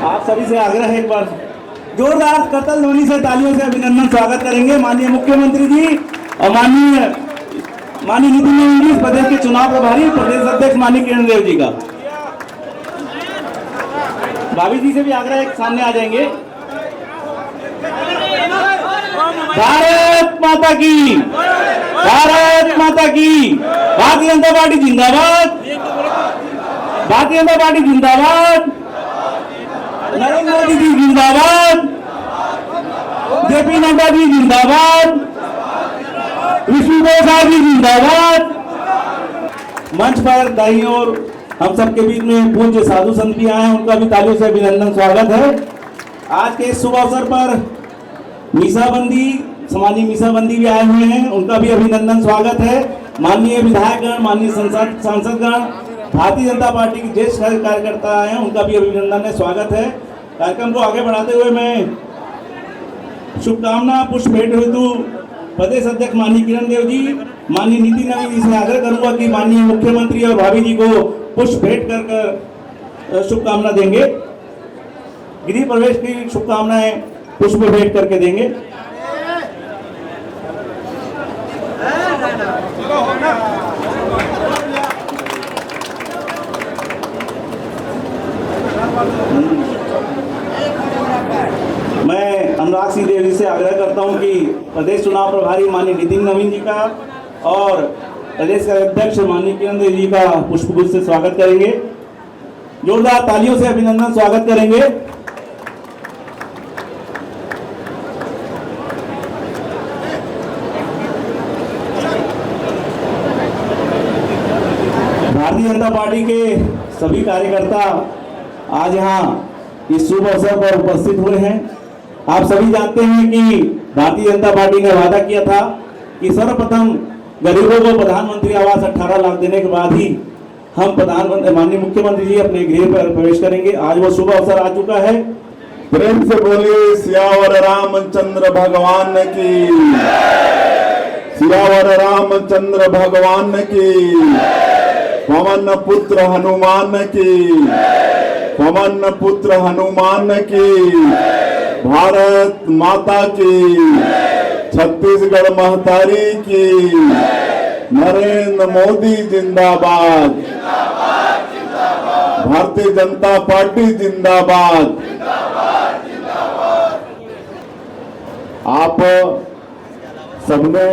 आप सभी से आग्रह है, एक बार जोरदार करतल ध्वनि से तालियों से अभिनंदन स्वागत करेंगे माननीय मुख्यमंत्री जी और माननीय नितिन नवीन जी, प्रदेश के चुनाव प्रभारी, प्रदेश अध्यक्ष माननीय किरण देव जी का। भाभी जी से भी आग्रह है, सामने आ जाएंगे। भारत माता की, भारत माता की, भारतीय जनता पार्टी जिंदाबाद, भारतीय जनता पार्टी जिंदाबाद, नरेंद्र मोदी जी जिंदाबाद, जेपी नड्डा जी जिंदाबाद, विष्णुदेव साहब जी जिंदाबाद। मंच पर दाईं ओर हम सबके बीच में पूज्य साधु संत भी आए हैं, उनका भी तालियों से अभिनंदन स्वागत है। आज के इस शुभ अवसर पर मीसाबंदी, समाजी मीसाबंदी भी आए हुए हैं, उनका भी अभिनंदन स्वागत है। माननीय विधायकगण, माननीय सांसदगण, भारतीय जनता पार्टी के ज्येष्ठ कार्यकर्ता आए हैं, उनका भी अभिनंदन है, स्वागत है। कार्यक्रम को आगे बढ़ाते हुए मैं शुभकामना पुष्प भेंट हेतु प्रदेश अध्यक्ष माननीय किरण देव जी, माननीय नितिन नवीन जी से आग्रह करूंगा कि माननीय मुख्यमंत्री और भाभी जी को पुष्प भेंट कर शुभकामना देंगे। गृह प्रवेश की शुभकामनाएं पुष्प भेंट करके देंगे। मैं अनुराग सिंह देव जी से आग्रह करता हूं कि प्रदेश चुनाव प्रभारी माननीय नितिन नवीन जी का और प्रदेश का अध्यक्ष माननीय किरण देव जी का पुष्पगुच्छ से स्वागत करेंगे। जोरदार तालियों से अभिनंदन स्वागत करेंगे। भारतीय जनता पार्टी के सभी कार्यकर्ता आज यहाँ इस शुभ अवसर पर उपस्थित हुए हैं। आप सभी जानते हैं कि भारतीय जनता पार्टी ने वादा किया था कि सर्वप्रथम गरीबों को प्रधानमंत्री आवास 18 लाख देने के बाद ही हम माननीय मुख्यमंत्री जी अपने गृह पर प्रवेश करेंगे। आज वो शुभ अवसर आ चुका है। प्रेम से बोलिए सियावर रामचंद्र भगवान की, सियावर रामचंद्र भगवान की, पवन पुत्र हनुमान की, पवन पुत्र हनुमान की, भारत माता की, छत्तीसगढ़ महतारी की, नरेंद्र मोदी जिंदाबाद, भारतीय जनता पार्टी जिंदाबाद। आप सबने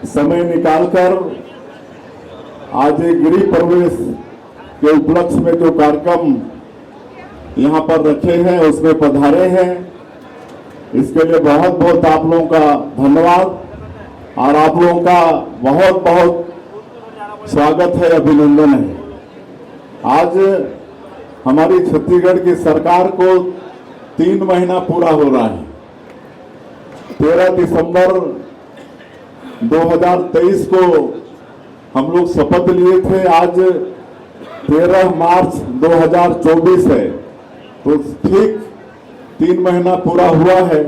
समय निकालकर आज एक गृह प्रवेश के उपलक्ष्य में जो कार्यक्रम यहाँ पर रखे हैं उसमें पधारे हैं, इसके लिए बहुत बहुत आप लोगों का धन्यवाद और आप लोगों का बहुत बहुत स्वागत है, अभिनंदन है। आज हमारी छत्तीसगढ़ की सरकार को 3 महीना पूरा हो रहा है। 13 दिसंबर 2023 को हम लोग शपथ लिए थे, आज 13 मार्च 2024 है, तो ठीक 3 महीना पूरा हुआ है।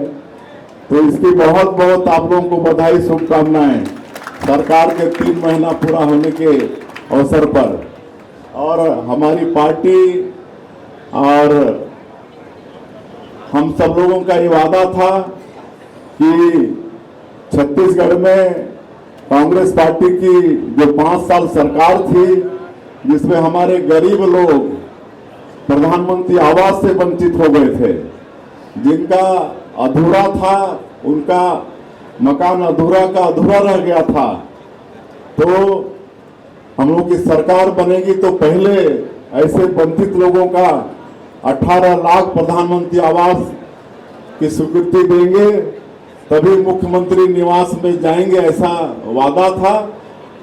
तो इसकी बहुत बहुत आप लोगों को बधाई, शुभकामनाएं सरकार के 3 महीना पूरा होने के अवसर पर। और हमारी पार्टी और हम सब लोगों का ये वादा था कि छत्तीसगढ़ में कांग्रेस पार्टी की जो 5 साल सरकार थी, जिसमें हमारे गरीब लोग प्रधानमंत्री आवास से वंचित हो गए थे, जिनका अधूरा था, उनका मकान अधूरा का अधूरा रह गया था, तो हम लोग की सरकार बनेगी तो पहले ऐसे वंचित लोगों का 18 लाख प्रधानमंत्री आवास की स्वीकृति देंगे, तभी मुख्यमंत्री निवास में जाएंगे, ऐसा वादा था।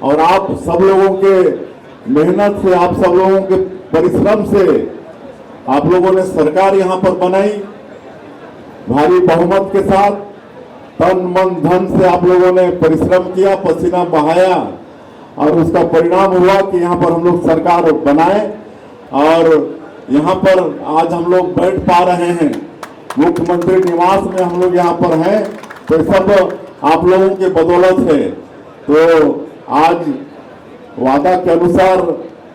और आप सब लोगों के मेहनत से, आप सब लोगों के परिश्रम से आप लोगों ने सरकार यहाँ पर बनाई, भारी बहुमत के साथ, तन मन धन से आप लोगों ने परिश्रम किया, पसीना बहाया और उसका परिणाम हुआ कि यहाँ पर हम लोग सरकार बनाए और यहाँ पर आज हम लोग बैठ पा रहे हैं, मुख्यमंत्री निवास में हम लोग यहाँ पर हैं, तो सब आप लोगों के बदौलत है। तो आज वादा के अनुसार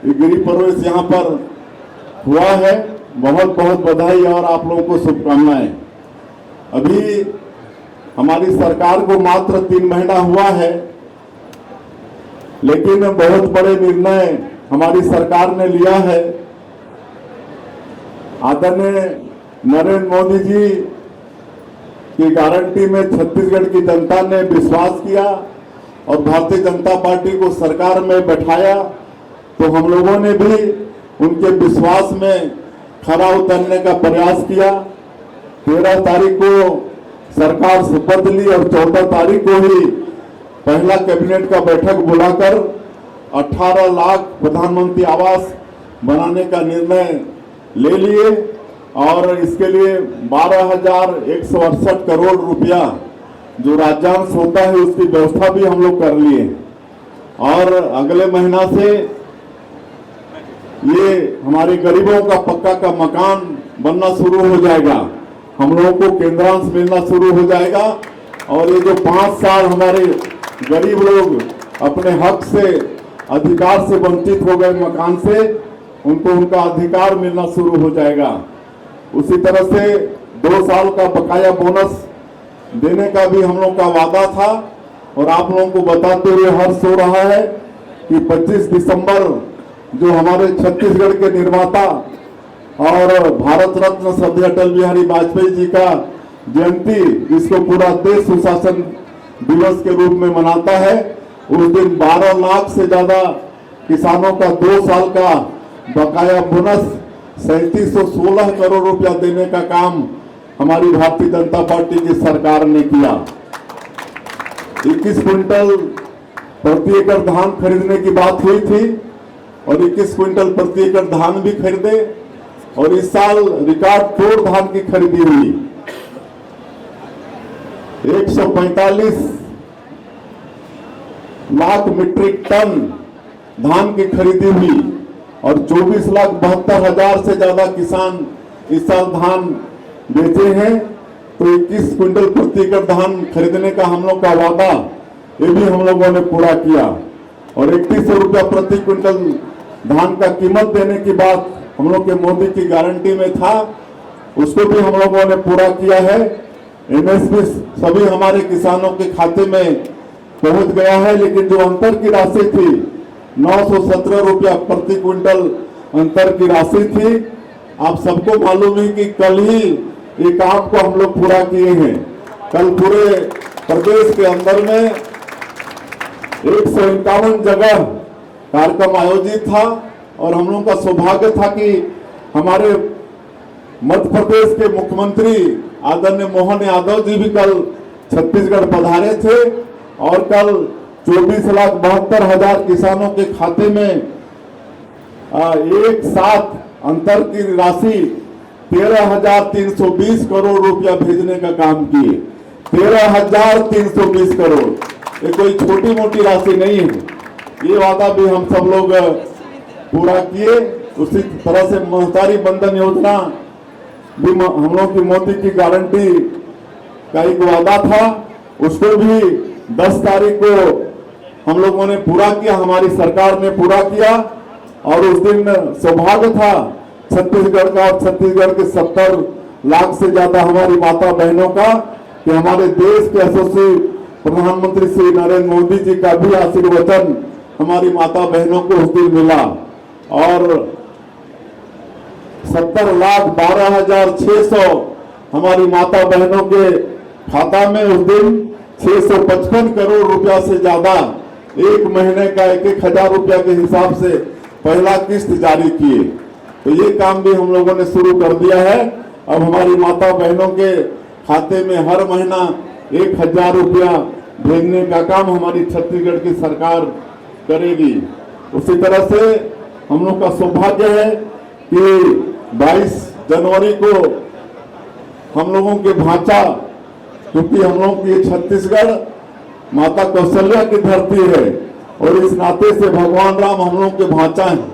गृह प्रवेश यहाँ पर हुआ है बहुत बहुत बधाई और आप लोगों को शुभकामनाएं। अभी हमारी सरकार को मात्र 3 महीना हुआ है, लेकिन बहुत बड़े निर्णय हमारी सरकार ने लिया है। आदरणीय नरेंद्र मोदी जी की गारंटी में छत्तीसगढ़ की जनता ने विश्वास किया और भारतीय जनता पार्टी को सरकार में बैठाया, तो हम लोगों ने भी उनके विश्वास में खरा उतरने का प्रयास किया। 13 तारीख को सरकार शपथ ली और 14 तारीख को ही पहला कैबिनेट का बैठक बुलाकर 18 लाख प्रधानमंत्री आवास बनाने का निर्णय ले लिए और इसके लिए 12,168 करोड़ रुपया जो राज्यांश होता है उसकी व्यवस्था भी हम लोग कर लिए और अगले महीना से ये हमारे गरीबों का पक्का का मकान बनना शुरू हो जाएगा। हम लोगों को केंद्रांश मिलना शुरू हो जाएगा और ये जो 5 साल हमारे गरीब लोग अपने हक से अधिकार से वंचित हो गए मकान से, उनको उनका अधिकार मिलना शुरू हो जाएगा। उसी तरह से 2 साल का बकाया बोनस देने का भी हम लोग का वादा था और आप लोगों को बताते हुए हर्ष हो रहा है कि 25 दिसंबर जो हमारे छत्तीसगढ़ के निर्माता और भारत रत्न श्रद्धेय अटल बिहारी वाजपेयी जी का जयंती, जिसको पूरा देश सुशासन दिवस के रूप में मनाता है, उस दिन 12 लाख से ज्यादा किसानों का 2 साल का बकाया बोनस 3716 करोड़ रुपया देने का काम हमारी भारतीय जनता पार्टी की सरकार ने किया। 21 क्विंटल प्रति एकड़ धान खरीदने की बात हुई थी और 21 क्विंटल प्रति एकड़ धान भी खरीदे और इस साल रिकॉर्ड तोड़ धान की खरीदी हुई। 145 लाख मीट्रिक टन धान की खरीदी हुई और 24,72,000 से ज्यादा किसान इस साल धान बेचे हैं। तो 21 क्विंटल प्रति एकड़ धान खरीदने का हम लोग का वादा ये भी हम लोगों ने पूरा किया और 3100 रुपया प्रति क्विंटल धान का कीमत देने की बात हम लोग के मोदी की गारंटी में था, उसको भी हम लोगों ने पूरा किया है। एमएसपी सभी हमारे किसानों के खाते में पहुंच गया है, लेकिन जो अंतर की राशि थी 917 रुपया प्रति क्विंटल अंतर की राशि थी। आप सबको मालूम है कि कल ही ये काम को हम लोग पूरा किए हैं। कल पूरे प्रदेश के अंदर में 151 जगह कार्यक्रम आयोजित था और हम लोगों का सौभाग्य था कि हमारे मध्य प्रदेश के मुख्यमंत्री आदरणीय मोहन यादव जी भी कल छत्तीसगढ़ पधारे थे और कल 24,72,000 किसानों के खाते में एक साथ अंतर की राशि 13,320 करोड़ रुपया भेजने का काम किए। 13,320 करोड़, ये कोई छोटी मोटी राशि नहीं है। ये वादा भी हम सब लोग पूरा किए। उसी तरह से महतारी बंधन योजना भी हम लोग की मोदी की गारंटी का एक वादा था, उसको भी 10 तारीख को हम लोगों ने पूरा किया, हमारी सरकार ने पूरा किया। और उस दिन सौभाग्य था छत्तीसगढ़ का और छत्तीसगढ़ के 70 लाख से ज्यादा हमारी माता बहनों का कि हमारे देश के यशस्वी प्रधानमंत्री श्री नरेंद्र मोदी जी का भी आशीर्वचन हमारी माता बहनों को उस दिन मिला और 70,12,600 हमारी माता बहनों के खाता में उस दिन 655 करोड़ रुपया से ज्यादा एक महीने का 1,000 रुपया के हिसाब से पहला किस्त जारी किए। तो ये काम भी हम लोगों ने शुरू कर दिया है। अब हमारी माता बहनों के खाते में हर महीना 1,000 रुपया भेजने का काम हमारी छत्तीसगढ़ की सरकार करेगी। उसी तरह से हम लोग का सौभाग्य है कि 22 जनवरी को हम लोगों के भांचा, क्योंकि हम लोग की छत्तीसगढ़ माता कौशल्या की धरती है और इस नाते से भगवान राम हम लोग के भांचा हैं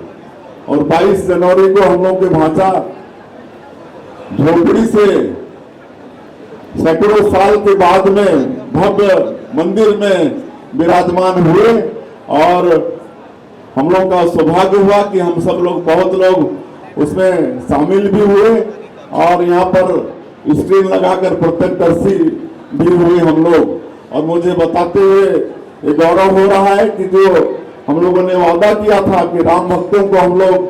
और 22 जनवरी को हम लोग के भांचा झोपड़ी से सैकड़ों साल के बाद में भव्य मंदिर में विराजमान हुए और हम लोग का सौभाग्य हुआ कि हम सब लोग बहुत लोग उसमें शामिल भी हुए और यहाँ पर स्क्रीन लगाकर प्रत्यक्षदर्शी भी हुए हम लोग। और मुझे बताते हुए ये गौरव हो रहा है कि जो हम लोगों ने वादा किया था कि राम भक्तों को हम लोग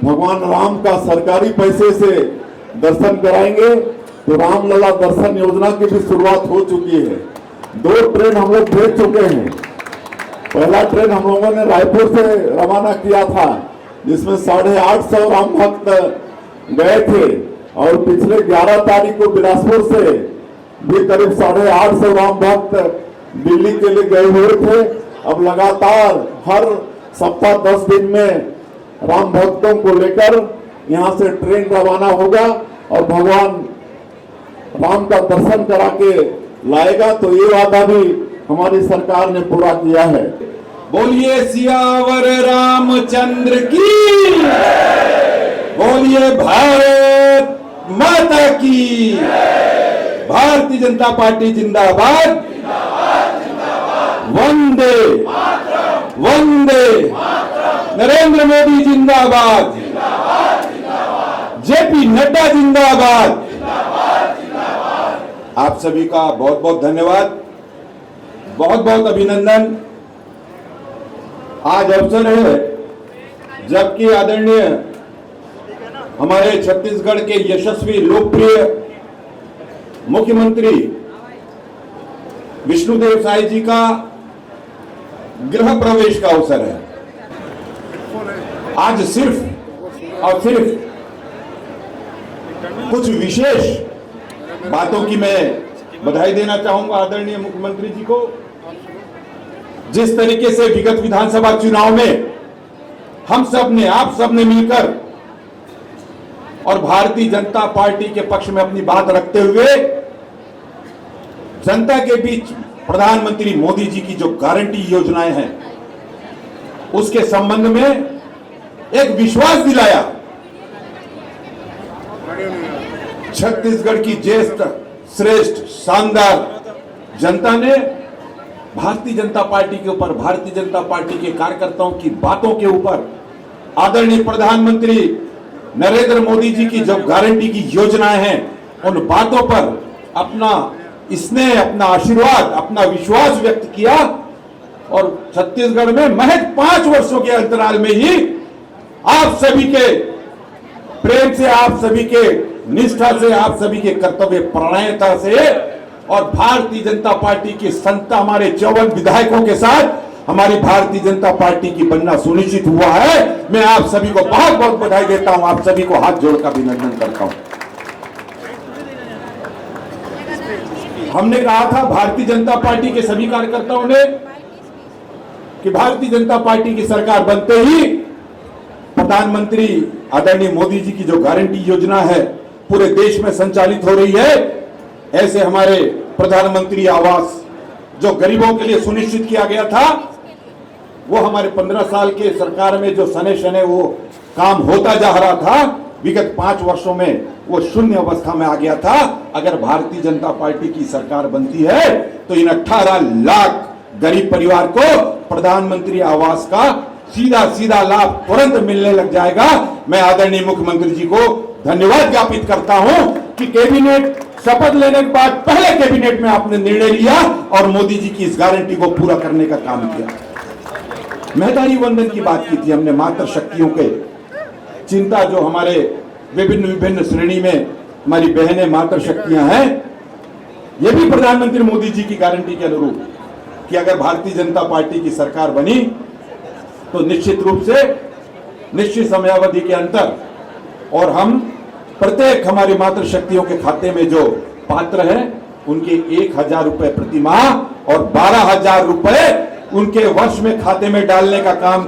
भगवान राम का सरकारी पैसे से दर्शन कराएंगे, तो रामलला दर्शन योजना की भी शुरुआत हो चुकी है। 2 ट्रेन हम लोग भेज चुके हैं। पहला ट्रेन हम लोगों ने रायपुर से रवाना किया था, जिसमें 850 राम भक्त गए थे, और पिछले 11 तारीख को बिलासपुर से भी करीब 850 राम भक्त दिल्ली के लिए गए हुए थे। अब लगातार हर सप्ताह 10 दिन में राम भक्तों को लेकर यहाँ से ट्रेन रवाना होगा और भगवान राम का दर्शन करा के लाएगा। तो ये वादा भी हमारी सरकार ने पूरा किया है। बोलिए सियावर रामचंद्र की, बोलिए भारत माता की। भारतीय जनता पार्टी जिंदाबाद, वंदे वंदे, नरेंद्र मोदी जिंदाबाद, जेपी नड्डा जिंदाबाद। आप सभी का बहुत बहुत धन्यवाद, बहुत बहुत अभिनंदन। आज अवसर है जबकि आदरणीय हमारे छत्तीसगढ़ के यशस्वी लोकप्रिय मुख्यमंत्री विष्णुदेव साय जी का गृह प्रवेश का अवसर है। आज सिर्फ और सिर्फ कुछ विशेष बातों की मैं बधाई देना चाहूंगा आदरणीय मुख्यमंत्री जी को। जिस तरीके से विगत विधानसभा चुनाव में हम सब ने, आप सब ने मिलकर और भारतीय जनता पार्टी के पक्ष में अपनी बात रखते हुए जनता के बीच प्रधानमंत्री मोदी जी की जो गारंटी योजनाएं हैं उसके संबंध में एक विश्वास दिलाया। छत्तीसगढ़ की ज्येष्ठ श्रेष्ठ शानदार जनता ने भारतीय जनता पार्टी के ऊपर, भारतीय जनता पार्टी के कार्यकर्ताओं की बातों के ऊपर आदरणीय प्रधानमंत्री नरेंद्र मोदी जी की जो गारंटी की योजनाएं हैं उन बातों पर अपना स्नेह, अपना आशीर्वाद, अपना विश्वास व्यक्त किया। और छत्तीसगढ़ में महज 5 वर्षों के अंतराल में ही आप सभी के प्रेम से, आप सभी के निष्ठा से, आप सभी के कर्तव्य परायणता से और भारतीय जनता पार्टी के संता हमारे 54 विधायकों के साथ हमारी भारतीय जनता पार्टी की बनना सुनिश्चित हुआ है। मैं आप सभी को बहुत बहुत बधाई देता हूं, आप सभी को हाथ जोड़कर अभिनंदन करता हूं। हमने कहा था भारतीय जनता पार्टी के सभी कार्यकर्ताओं ने कि भारतीय जनता पार्टी की सरकार बनते ही प्रधानमंत्री आदरणीय मोदी जी की जो गारंटी योजना है पूरे देश में संचालित हो रही है। ऐसे हमारे प्रधानमंत्री आवास जो गरीबों के लिए सुनिश्चित किया गया था, वो हमारे 15 साल के सरकार में जो सने शने वो काम होता जा रहा था, विगत 5 वर्षों में वो शून्य अवस्था में आ गया था। अगर भारतीय जनता पार्टी की सरकार बनती है तो इन 18 लाख गरीब परिवार को प्रधानमंत्री आवास का सीधा सीधा लाभ तुरंत मिलने लग जाएगा। मैं आदरणीय मुख्यमंत्री जी को धन्यवाद ज्ञापित करता हूं कि कैबिनेट शपथ लेने के बाद पहले कैबिनेट में आपने निर्णय लिया और मोदी जी की इस गारंटी को पूरा करने का काम किया। महतारी वंदन की बात की थी हमने, मातृ शक्तियों के चिंता जो हमारे विभिन्न विभिन्न श्रेणी में हमारी बहनें मातृ शक्तियां हैं, यह भी प्रधानमंत्री मोदी जी की गारंटी के अनुरूप कि अगर भारतीय जनता पार्टी की सरकार बनी तो निश्चित रूप से निश्चित समयावधि के अंतर और हम प्रत्येक हमारी मातृ शक्तियों के खाते में जो पात्र हैं उनके 1000 रुपए प्रति माह और 12,000 रुपए उनके वर्ष में खाते में डालने का काम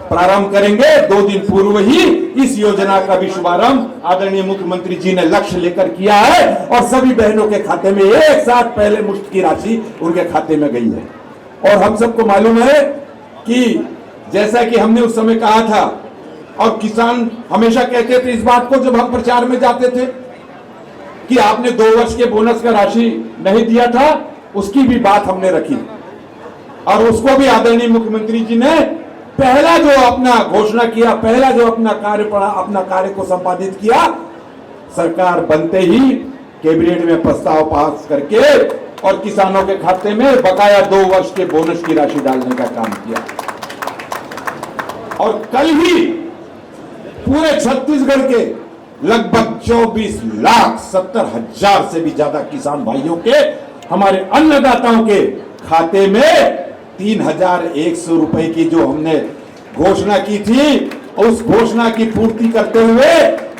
प्रारंभ करेंगे। 2 दिन पूर्व ही इस योजना का भी शुभारंभ आदरणीय मुख्यमंत्री जी ने लक्ष्य लेकर किया है और सभी बहनों के खाते में एक साथ पहले मुश्त की राशि उनके खाते में गई है। और हम सबको मालूम है कि जैसा कि हमने उस समय कहा था और किसान हमेशा कहते थे इस बात को जब हम प्रचार में जाते थे कि आपने 2 वर्ष के बोनस का राशि नहीं दिया था, उसकी भी बात हमने रखी और उसको भी आदरणीय मुख्यमंत्री जी ने पहला जो अपना घोषणा किया, पहला जो अपना कार्य पड़ा, अपना कार्य को संपादित किया, सरकार बनते ही कैबिनेट में प्रस्ताव पास करके और किसानों के खाते में बकाया 2 वर्ष के बोनस की राशि डालने का काम किया। और कल ही पूरे छत्तीसगढ़ के लगभग 24,70,000 से भी ज्यादा किसान भाइयों के, हमारे अन्नदाताओं के खाते में 3,100 रुपए की जो हमने घोषणा की थी, उस घोषणा की पूर्ति करते हुए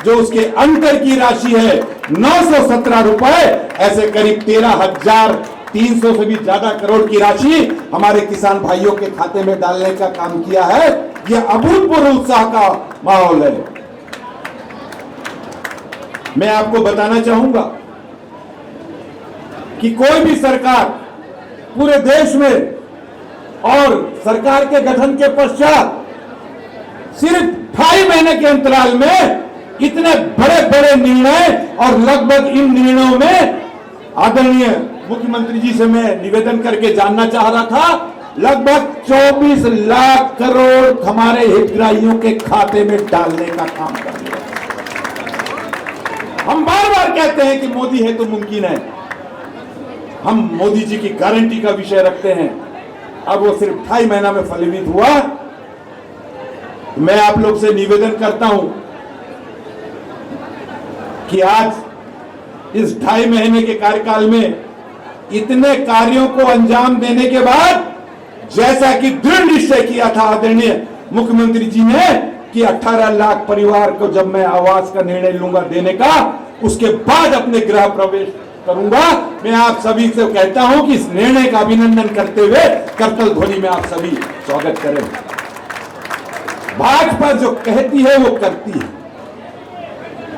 जो उसके अंतर की राशि है 917 रुपए, ऐसे करीब 13,300 से भी ज्यादा करोड़ की राशि हमारे किसान भाइयों के खाते में डालने का काम किया है। यह अभूतपूर्व उत्साह का माहौल है। मैं आपको बताना चाहूंगा कि कोई भी सरकार पूरे देश में और सरकार के गठन के पश्चात सिर्फ 2.5 महीने के अंतराल में इतने बड़े बड़े निर्णय, और लगभग इन निर्णयों में आदरणीय मुख्यमंत्री जी से मैं निवेदन करके जानना चाह रहा था, लगभग 24 लाख करोड़ हमारे हितग्राहियों के खाते में डालने का काम कर लिया। हम बार बार कहते हैं कि मोदी है तो मुमकिन है, हम मोदी जी की गारंटी का विषय रखते हैं। अब वो सिर्फ 2.5 महीना में फलीभूत हुआ। मैं आप लोग से निवेदन करता हूं कि आज इस 2.5 महीने के कार्यकाल में इतने कार्यों को अंजाम देने के बाद, जैसा कि दृढ़ निश्चय किया था आदरणीय मुख्यमंत्री जी ने कि 18 लाख परिवार को जब मैं आवास का निर्णय लूंगा देने का, उसके बाद अपने गृह प्रवेश करूंगा, मैं आप सभी से कहता हूं कि इस निर्णय का अभिनंदन करते हुए करतल ध्वनि में आप सभी स्वागत करें। भाजपा जो कहती है वो करती है,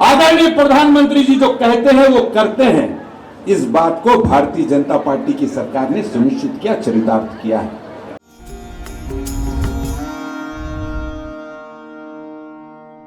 आदरणीय प्रधानमंत्री जी जो कहते हैं वो करते हैं। इस बात को भारतीय जनता पार्टी की सरकार ने सुनिश्चित किया, चरितार्थ किया है।